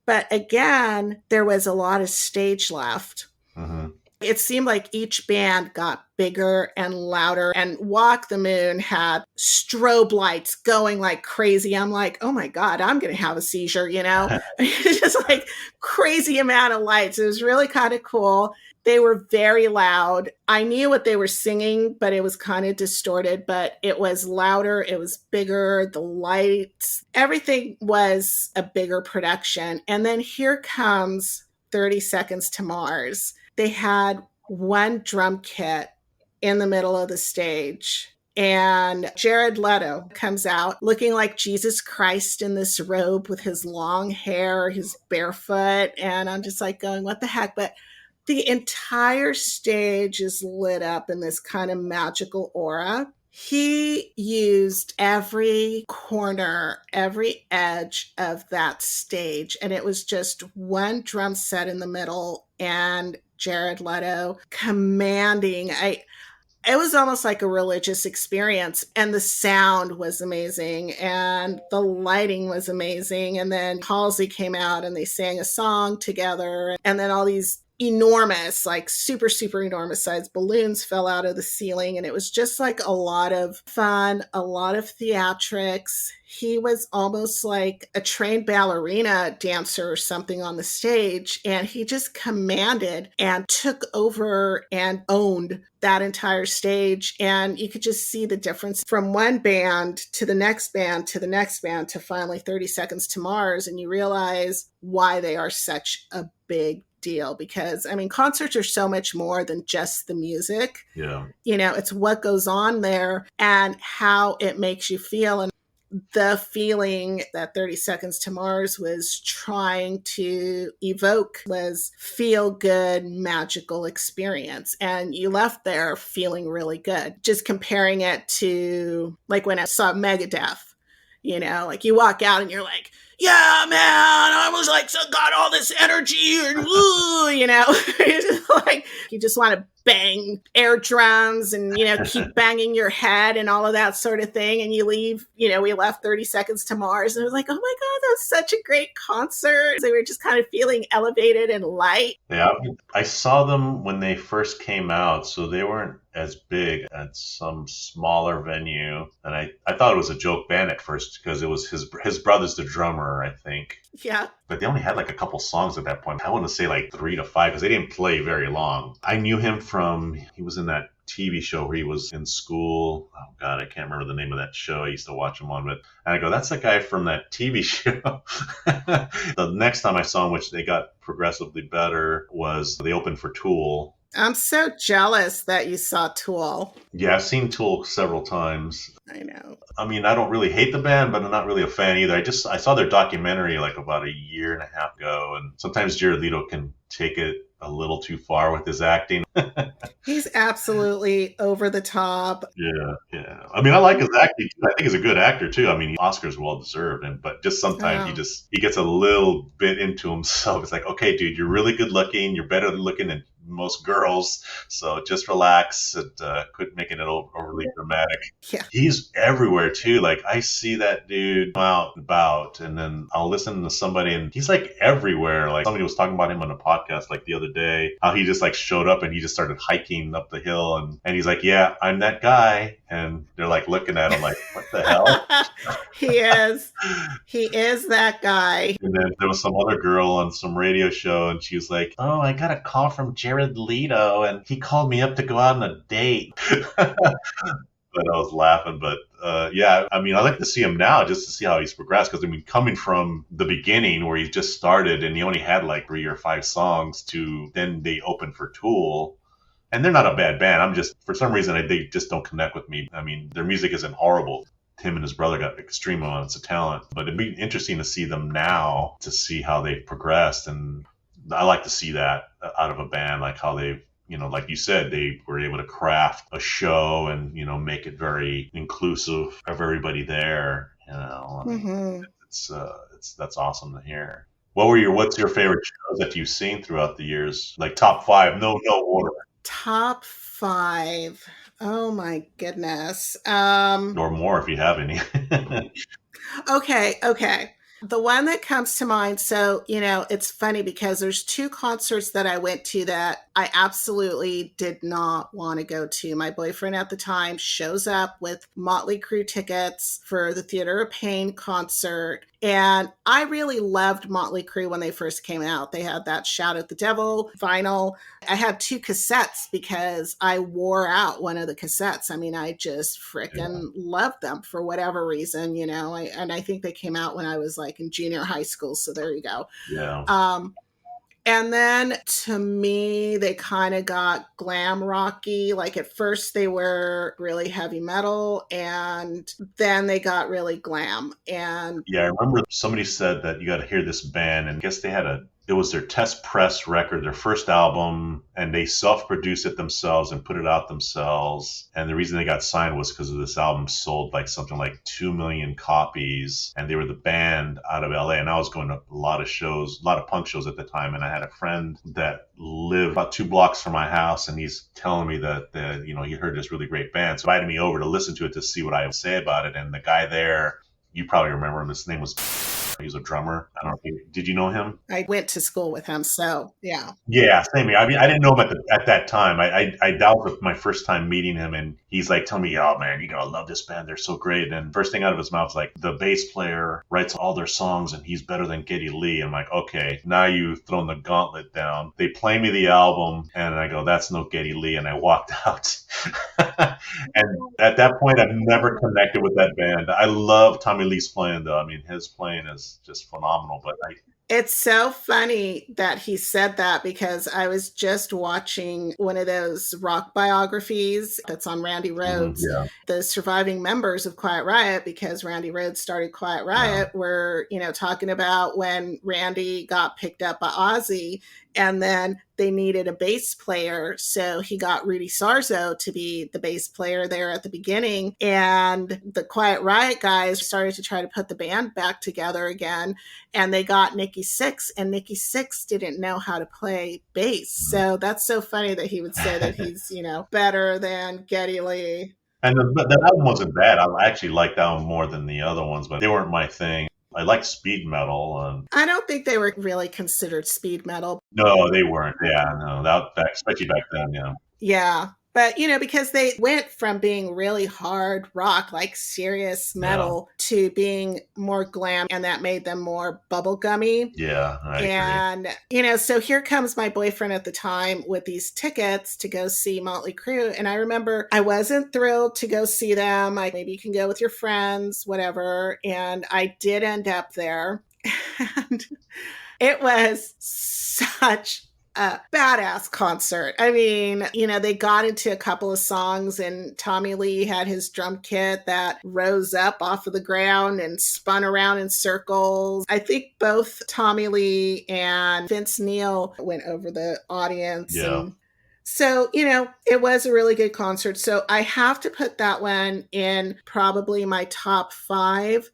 But again, there was a lot of stage left. It seemed like each band got bigger and louder, and Walk the Moon had strobe lights going like crazy. I'm like, oh my God, I'm going to have a seizure, It's just like crazy amount of lights. It was really kind of cool. They were very loud. I knew what they were singing, but it was kind of distorted, but it was louder. It was bigger. The lights, everything was a bigger production. And then here comes 30 Seconds to Mars. They had one drum kit in the middle of the stage. And Jared Leto comes out looking like Jesus Christ in this robe with his long hair, his barefoot. And I'm just like going, what the heck? But the entire stage is lit up in this kind of magical aura. He used every corner, every edge of that stage. And it was just one drum set in the middle and Jared Leto commanding. It was almost like a religious experience, and the sound was amazing and the lighting was amazing. And then Halsey came out and they sang a song together, and then all these enormous, like super, super enormous sized balloons fell out of the ceiling. And it was just like a lot of fun, a lot of theatrics. He was almost like a trained ballerina dancer or something on the stage. And he just commanded and took over and owned that entire stage. And you could just see the difference from one band to the next band to the next band to finally 30 Seconds to Mars. And you realize why they are such a big deal, because concerts are so much more than just the music. It's what goes on there and how it makes you feel. And the feeling that 30 Seconds to Mars was trying to evoke was feel good, magical experience. And you left there feeling really good. Just comparing it to like when I saw Megadeth, like you walk out and you're like, yeah, man, I was like, so got all this energy and woo, like you just want to bang air drums and, keep banging your head and all of that sort of thing. And you leave, we left 30 Seconds to Mars and it was like, oh my God, that was such a great concert. They were just kind of feeling elevated and light. Yeah, I saw them when they first came out. So they weren't as big at some smaller venue. And I thought it was a joke band at first because it was his brother's the drummer, I think. Yeah. But they only had like a couple songs at that point. I want to say like 3 to 5 because they didn't play very long. I knew him from, he was in that TV show where he was in school. Oh God, I can't remember the name of that show. I used to watch him on, but and I go, that's the guy from that TV show. The next time I saw him, which they got progressively better, was they opened for Tool. I'm so jealous that you saw Tool. Yeah, I've seen Tool several times. I know. I mean, I don't really hate the band, but I'm not really a fan either. I saw their documentary like about a year and a half ago, and sometimes Jared Leto can take it a little too far with his acting. He's absolutely over the top. Yeah. I mean, I like his acting. I think he's a good actor too. I mean, Oscar's well deserved, but just sometimes he gets a little bit into himself. It's like, okay, dude, you're really good looking. You're better looking than most girls, so just relax and quit making it overly dramatic. Yeah. He's everywhere too. Like I see that dude out and about, and then I'll listen to somebody and he's like everywhere. Like somebody was talking about him on a podcast like the other day, how he just like showed up and he just started hiking up the hill, and he's like, yeah, I'm that guy, and they're like looking at him like, what the hell? He is that guy. And then there was some other girl on some radio show, and she was like, oh, I got a call from Jared Leto, and he called me up to go out on a date. But I was laughing. But yeah, I mean, I like to see him now just to see how he's progressed. Because I mean, coming from the beginning where he just started and he only had like 3 or 5 songs to then they opened for Tool. And they're not a bad band. I'm just, for some reason, they just don't connect with me. I mean, their music isn't horrible. Him and his brother got extreme amounts of talent. But it'd be interesting to see them now, to see how they've progressed. And I like to see that out of a band, like how they've, you know, like you said, they were able to craft a show and, you know, make it very inclusive of everybody there. You know, I mean, that's awesome to hear. What's your favorite shows that you've seen throughout the years? Like top 5, no order. Top 5. Oh my goodness. Or more if you have any. Okay. The one that comes to mind, so, you know, it's funny because there's 2 concerts that I went to that I absolutely did not want to go to. My boyfriend at the time shows up with Motley Crue tickets for the Theater of Pain concert. And I really loved Motley Crue when they first came out. They had that Shout at the Devil vinyl. I had 2 cassettes because I wore out one of the cassettes. I mean, I just freaking loved them for whatever reason, you know. And I think they came out when I was like in junior high school. So there you go. Yeah. And then to me, they kind of got glam rocky. Like at first they were really heavy metal and then they got really glam. And yeah, I remember somebody said that you got to hear this band, and I guess it was their test press record, their first album, and they self-produced it themselves and put it out themselves. And the reason they got signed was because of this album sold like something like 2 million copies. And they were the band out of LA. And I was going to a lot of shows, a lot of punk shows at the time. And I had a friend that lived about 2 blocks from my house. And he's telling me that, you know, he heard this really great band. So he invited me over to listen to it to see what I would say about it. And the guy there, you probably remember him. His name was... He was a drummer. I don't know. Did you know him? I went to school with him, so yeah. Yeah, same here. I mean, I didn't know him at that time. That was my first time meeting him, and he's like telling me, "Oh man, you're gonna love this band. They're so great." And first thing out of his mouth was like, "The bass player writes all their songs, and he's better than Geddy Lee." I'm like, "Okay, now you've thrown the gauntlet down." They play me the album, and I go, "That's no Geddy Lee," and I walked out. And at that point, I've never connected with that band. I love Tommy Lee's playing, though. I mean, his playing is just phenomenal. But it's so funny that he said that because I was just watching one of those rock biographies that's on Randy Rhoads. The surviving members of Quiet Riot, because Randy Rhoads started Quiet Riot, were, you know, talking about when Randy got picked up by Ozzy and then they needed a bass player. So he got Rudy Sarzo to be the bass player there at the beginning. And the Quiet Riot guys started to try to put the band back together again. And they got Nikki Sixx, and Nikki Sixx didn't know how to play bass. So that's so funny that he would say that he's, you know, better than Geddy Lee. And the album wasn't bad. I actually liked that one more than the other ones, but they weren't my thing. I like speed metal. I don't think they were really considered speed metal. No, they weren't. Yeah, no, that especially back then. Yeah. Yeah. But, because they went from being really hard rock, like serious metal, to being more glam, and that made them more bubblegummy. Yeah, I agree. And, so here comes my boyfriend at the time with these tickets to go see Motley Crue. And I remember I wasn't thrilled to go see them. Maybe you can go with your friends, whatever. And I did end up there. And it was such a badass concert. I mean, they got into a couple of songs, and Tommy Lee had his drum kit that rose up off of the ground and spun around in circles. I think both Tommy Lee and Vince Neil went over the audience. Yeah. And so, it was a really good concert. So I have to put that one in probably my top 5.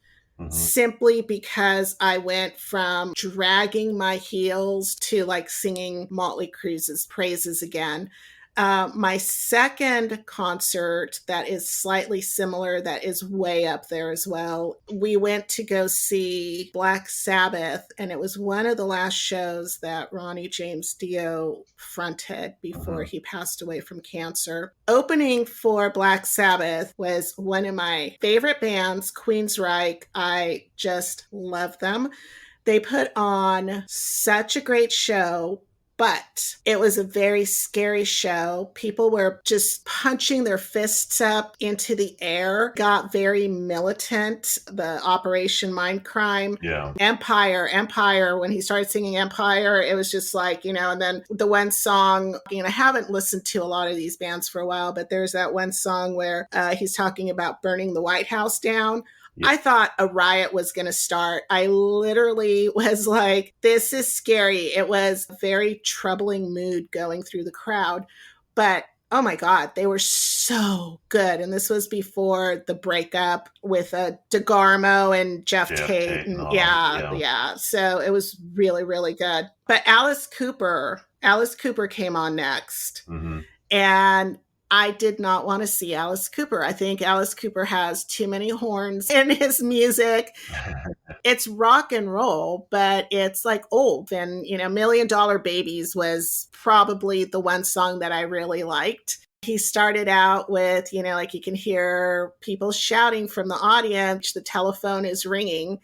Simply because I went from dragging my heels to like singing Motley Crue's praises again. My second concert that is slightly similar, that is way up there as well. We went to go see Black Sabbath, and it was one of the last shows that Ronnie James Dio fronted before he passed away from cancer. Opening for Black Sabbath was one of my favorite bands, Queensryche. I just love them. They put on such a great show, but it was a very scary show. People were just punching their fists up into the air, got very militant. The Operation Mindcrime. Yeah. Empire, when he started singing Empire, it was just like, and then the one song, I haven't listened to a lot of these bands for a while, but there's that one song where he's talking about burning the White House down. Yep. I thought a riot was going to start. I literally was like, this is scary. It was a very troubling mood going through the crowd. But oh my God, they were so good. And this was before the breakup with DeGarmo and Jeff Tate. And yeah. So it was really, really good. But Alice Cooper came on next. And I did not want to see Alice Cooper. I think Alice Cooper has too many horns in his music. It's rock and roll, but it's like old. And, Million Dollar Babies was probably the one song that I really liked. He started out with, like you can hear people shouting from the audience, the telephone is ringing.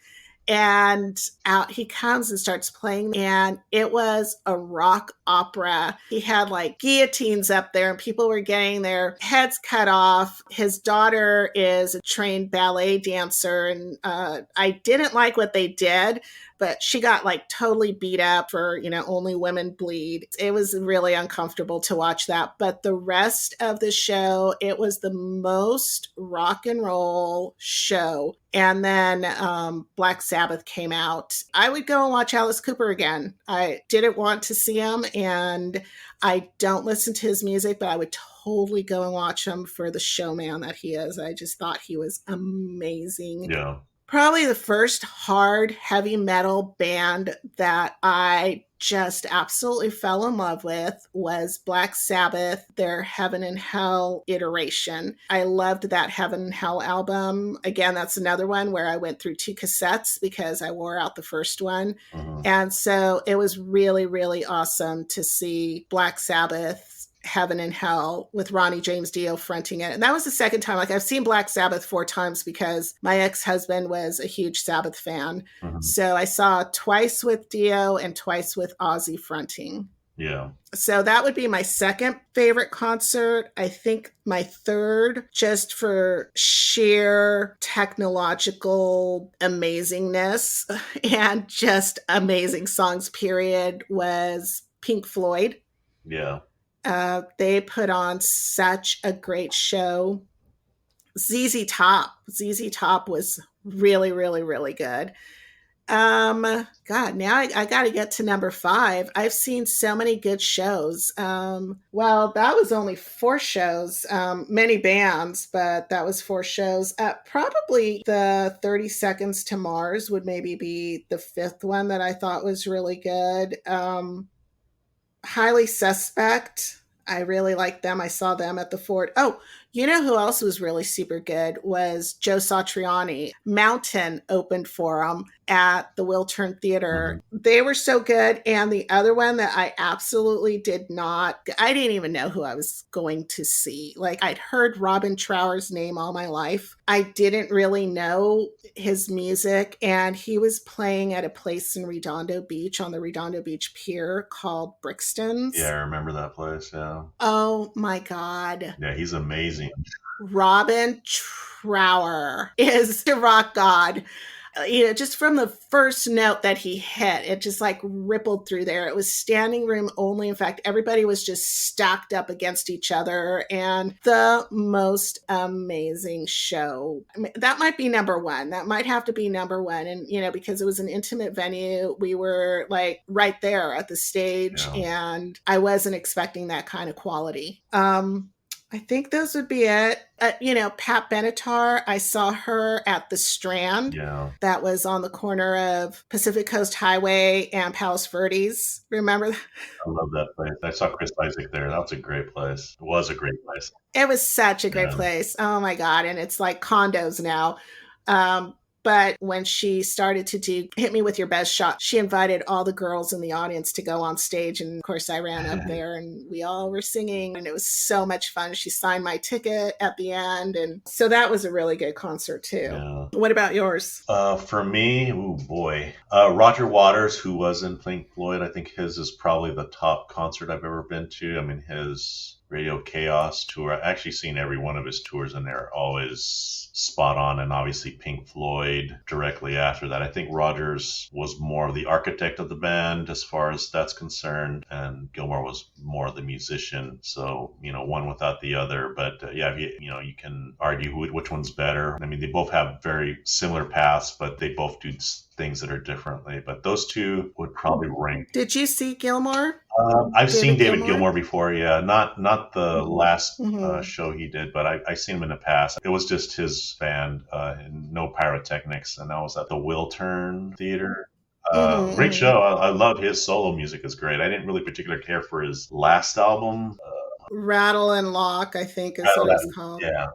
And out he comes and starts playing, and it was a rock opera. He had like guillotines up there, and people were getting their heads cut off. His daughter is a trained ballet dancer, and I didn't like what they did, but she got like totally beat up for, Only Women Bleed. It was really uncomfortable to watch that. But the rest of the show, it was the most rock and roll show. And then Black Sabbath came out. I would go and watch Alice Cooper again. I didn't want to see him, and I don't listen to his music, but I would totally go and watch him for the showman that he is. I just thought he was amazing. Yeah. Probably the first hard heavy metal band that I just absolutely fell in love with was Black Sabbath, their Heaven and Hell iteration. I loved that Heaven and Hell album. Again, that's another one where I went through 2 cassettes because I wore out the first one. And so it was really, really awesome to see Black Sabbath, Heaven and Hell, with Ronnie James Dio fronting it. And that was the second time. Like, I've seen Black Sabbath 4 times because my ex-husband was a huge Sabbath fan. So I saw twice with Dio and twice with Ozzy fronting. Yeah. So that would be my second favorite concert. I think my third, just for sheer technological amazingness and just amazing songs, period, was Pink Floyd. Yeah. They put on such a great show. ZZ Top was really, really, really good. God, now I got to get to number 5. I've seen so many good shows. Well, that was only 4 shows, many bands, but that was 4 shows. Probably the 30 Seconds to Mars would maybe be the 5th one that I thought was really good. Highly Suspect. I really liked them. I saw them at the Fort. Oh, you know who else was really super good was Joe Satriani. Mountain opened for them. at the Wiltern Theater. They were so good. And the other one that I absolutely did not, I didn't even know who I was going to see. Like, I'd heard Robin Trower's name all my life. I didn't really know his music, and he was playing at a place in Redondo Beach on the Redondo Beach Pier called Brixton's. Yeah, I remember that place. Yeah. Oh my God. Yeah, he's amazing. Robin Trower is the rock god. Just from the first note that he hit, it just like rippled through there. It was standing room only. In fact, everybody was just stacked up against each other, and the most amazing show. I mean, that might be number one. That might have to be number one. And, because it was an intimate venue, we were like right there at the stage, and I wasn't expecting that kind of quality. I think those would be it. Pat Benatar, I saw her at the Strand. Yeah. That was on the corner of Pacific Coast Highway and Palos Verdes. Remember that? I love that place. I saw Chris Isaac there. That was a great place. It was a great place. It was such a great place. Oh my God. And it's like condos now. But when she started to do Hit Me With Your Best Shot, she invited all the girls in the audience to go on stage. And of course, I ran up there and we all were singing, and it was so much fun. She signed my ticket at the end. And so that was a really good concert too. Yeah. What about yours? For me, Roger Waters, who was in Pink Floyd, I think his is probably the top concert I've ever been to. I mean, his Radio Chaos tour, I've actually seen every one of his tours, and they're always spot on. And obviously Pink Floyd directly after that. I think Rogers was more of the architect of the band as far as that's concerned, and Gilmour was more of the musician. So, one without the other. But you can argue which one's better. I mean, they both have very similar paths, but they both do things that are differently. But those two would probably rank. Did you see Gilmour? I've seen David Gilmour before, yeah. Not the last show he did, but I've seen him in the past. It was just his band, and no pyrotechnics, and that was at the Wiltern Theater. Great show. I love his solo music. Is great. I didn't really particularly care for his last album. Rattle and Lock, I think is what it's called. Yeah.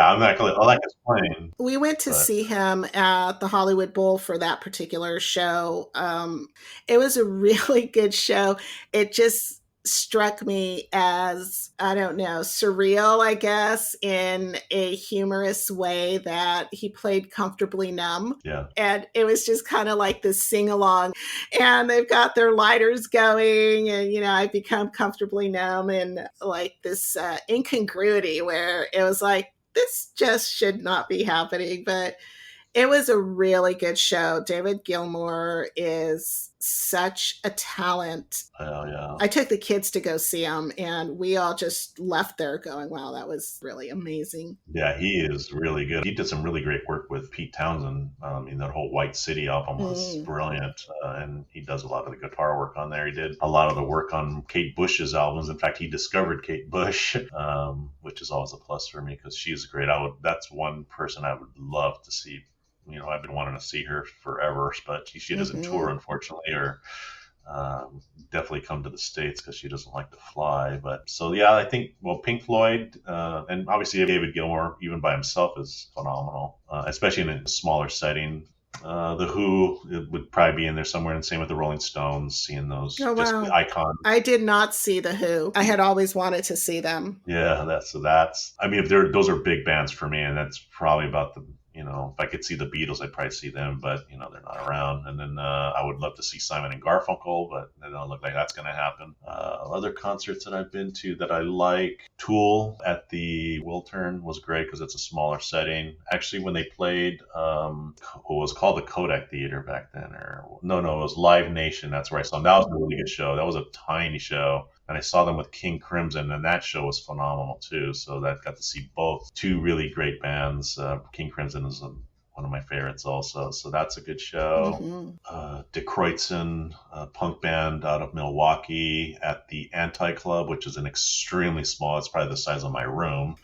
I'm not gonna. I like his playing. We went to see him at the Hollywood Bowl for that particular show. It was a really good show. It just struck me as, I don't know, surreal, I guess, in a humorous way, that he played Comfortably Numb. Yeah. And it was just kind of like this sing-along. And they've got their lighters going, and, I've become comfortably numb, and like this incongruity where it was like, this just should not be happening. But it was a really good show. David Gilmour is such a talent. Yeah. I took the kids to go see him, and we all just left there going, wow, that was really amazing. Yeah, he is really good. He did some really great work with Pete Townsend. That whole White City album was brilliant. And he does a lot of the guitar work on there. He did a lot of the work on Kate Bush's albums. In fact, he discovered Kate Bush, which is always a plus for me because she's great. That's one person I would love to see. I've been wanting to see her forever, but she doesn't tour, unfortunately, or definitely come to the States because she doesn't like to fly. But so, yeah, I think, Pink Floyd, and obviously David Gilmour, even by himself, is phenomenal, especially in a smaller setting. The Who would probably be in there somewhere, and same with the Rolling Stones, seeing those just icons. I did not see The Who. I had always wanted to see them. Yeah, that's. I mean, those are big bands for me, and that's probably about the. If I could see the Beatles, I'd probably see them, but they're not around. And then I would love to see Simon and Garfunkel, but it don't look like that's going to happen. Other concerts that I've been to that I like, Tool at the Wiltern was great because it's a smaller setting. Actually, when they played what was called the Kodak Theater back then, it was Live Nation. That's where I saw them. That was a really good show. That was a tiny show. And I saw them with King Crimson, and that show was phenomenal too. So that got to see two really great bands. King Crimson is one of my favorites also. So that's a good show. De Kreutzen, a punk band out of Milwaukee at the Anti-Club, which is an extremely small, it's probably the size of my room,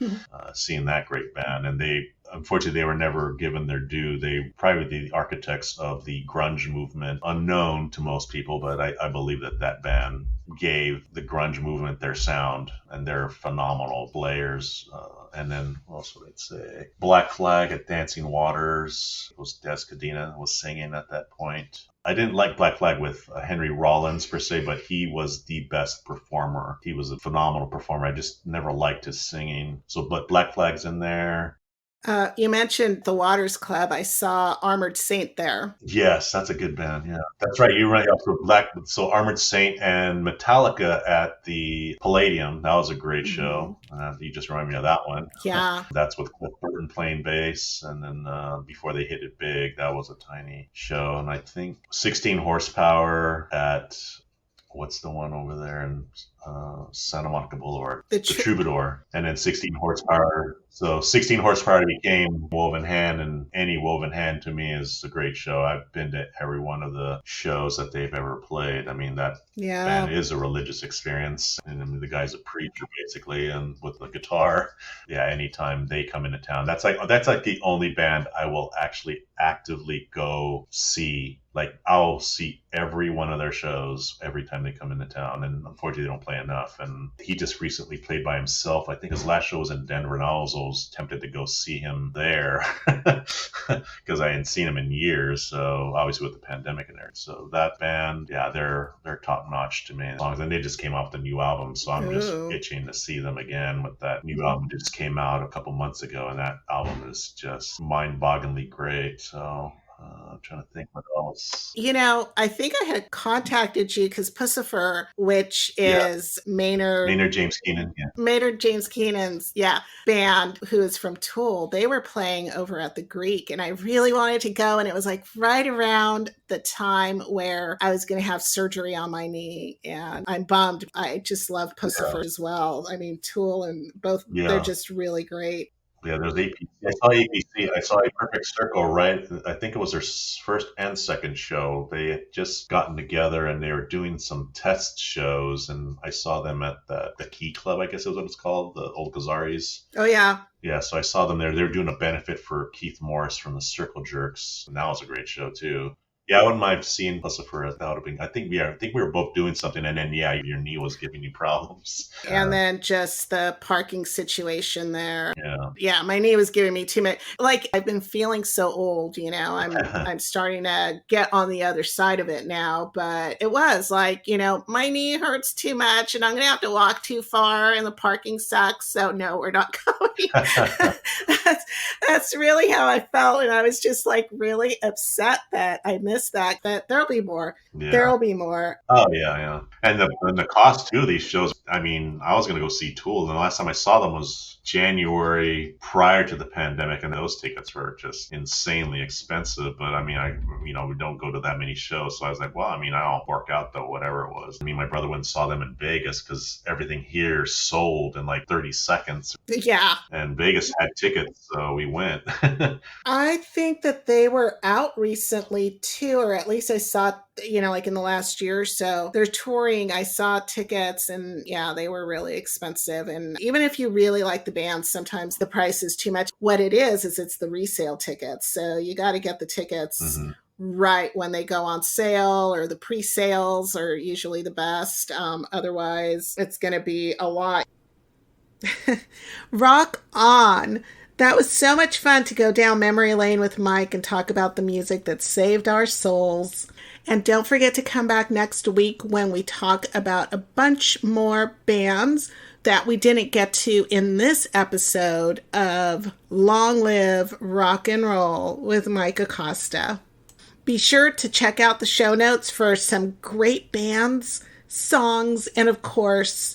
seeing that great band. And they unfortunately, they were never given their due. They probably the architects of the grunge movement, unknown to most people, but I believe that band gave the grunge movement their sound, and they're phenomenal players. And then what else would I say? Black Flag at Dancing Waters. It was Des Cadena was singing at that point. I didn't like Black Flag with Henry Rollins per se, but he was the best performer. He was a phenomenal performer. I just never liked his singing. So, but Black Flag's in there. You mentioned the Waters Club. I saw Armored Saint there. Yes, that's a good band. Yeah, that's right. You're right. So Armored Saint and Metallica at the Palladium. That was a great show. You just remind me of that one. Yeah. That's with Cliff Burton playing bass. And then before they hit it big, that was a tiny show. And I think 16 Horsepower at, what's the one over there in Santa Monica Boulevard? The Troubadour. And then 16 Horsepower. So 16 Horsepower became Woven Hand, and any Woven Hand to me is a great show. I've been to every one of the shows that they've ever played. I mean, that band is a religious experience. And I mean, the guy's a preacher basically, and with the guitar. Yeah, anytime they come into town, that's like the only band I will actually actively go see. Like, I'll see every one of their shows every time they come into town, and unfortunately they don't play enough. And he just recently played by himself. I think his last show was in Denver, and I was tempted to go see him there because I hadn't seen him in years. So obviously with the pandemic in there. So that band, yeah, they're top notch to me. As long as, and they just came off the new album, so I'm just itching to see them again. With that new album just came out a couple months ago, and that album is just mind-bogglingly great. So I'm trying to think what else. You know, I think I had contacted you because Puscifer, which is Maynard James Keenan, Maynard James Keenan's band, who is from Tool, they were playing over at the Greek, and I really wanted to go, and it was like right around the time where I was going to have surgery on my knee, and I'm bummed. I just love Puscifer as well. I mean, Tool and both, they're just really great. Yeah, there's APC. I saw APC. I saw A Perfect Circle, right? I think it was their first and second show. They had just gotten together and they were doing some test shows, and I saw them at the Key Club, I guess is what it's called, the old Gazaris. Oh, yeah. Yeah, so I saw them there. They were doing a benefit for Keith Morris from the Circle Jerks, and that was a great show, too. Yeah, I wouldn't mind seeing Puscifer. That would have been. I think we were both doing something, and then your knee was giving you problems. And then just the parking situation there. Yeah, my knee was giving me too much. Like, I've been feeling so old, you know. I'm starting to get on the other side of it now, but it was like, you know, my knee hurts too much, and I'm gonna have to walk too far, and the parking sucks. So no, we're not going. That's really how I felt, and I was just like really upset that I missed that there'll be more. There'll be more. Oh yeah. And the cost too of these shows. I mean, I was going to go see Tool, and the last time I saw them was January prior to the pandemic, and those tickets were just insanely expensive. But I mean, we don't go to that many shows, so I was like, well, I mean, I'll fork out though, whatever it was. I mean, my brother went and saw them in Vegas because everything here sold in like 30 seconds. Yeah. And Vegas had tickets, so we went. I think that they were out recently too, or at least I saw, you know, like in the last year or so. They're touring. I saw tickets, and they were really expensive. And even if you really like the band, sometimes the price is too much. What it is it's the resale tickets. So you got to get the tickets right when they go on sale, or the pre-sales are usually the best. Otherwise, it's going to be a lot. Rock on. That was so much fun to go down memory lane with Mike and talk about the music that saved our souls. And don't forget to come back next week when we talk about a bunch more bands that we didn't get to in this episode of Long Live Rock and Roll with Mike Acosta. Be sure to check out the show notes for some great bands, songs, and of course,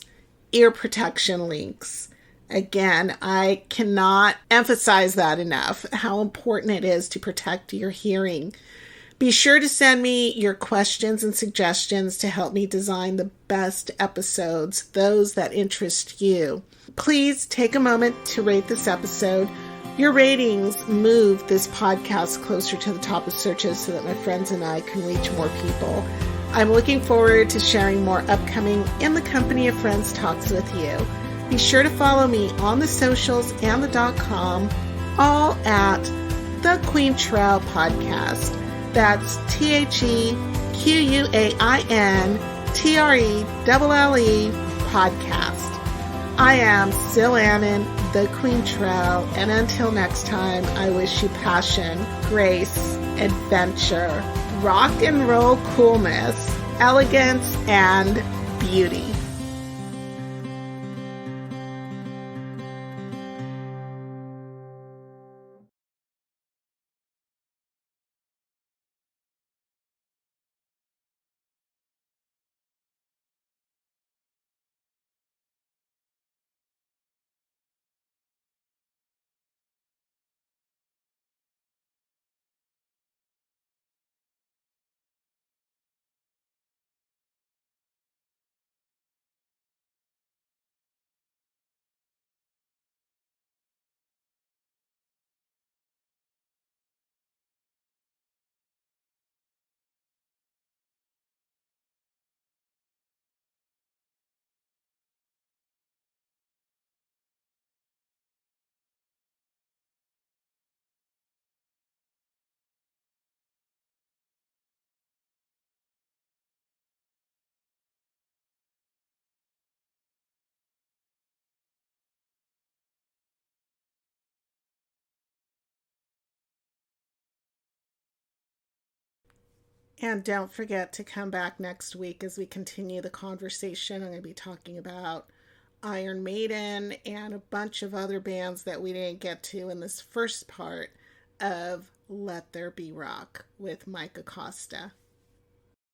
ear protection links. Again, I cannot emphasize that enough, how important it is to protect your hearing. Be sure to send me your questions and suggestions to help me design the best episodes, those that interest you. Please take a moment to rate this episode. Your ratings move this podcast closer to the top of searches so that my friends and I can reach more people. I'm looking forward to sharing more upcoming In the Company of Friends talks with you. Be sure to follow me on the socials and the .com. all at the Queen Trail Podcast. That's TheQuainTrelle Podcast. I am Sil Annan, the Queen Trail, and until next time, I wish you passion, grace, adventure, rock and roll coolness, elegance, and beauty. And don't forget to come back next week as we continue the conversation. I'm going to be talking about Iron Maiden and a bunch of other bands that we didn't get to in this first part of Let There Be Rock with Mike Acosta.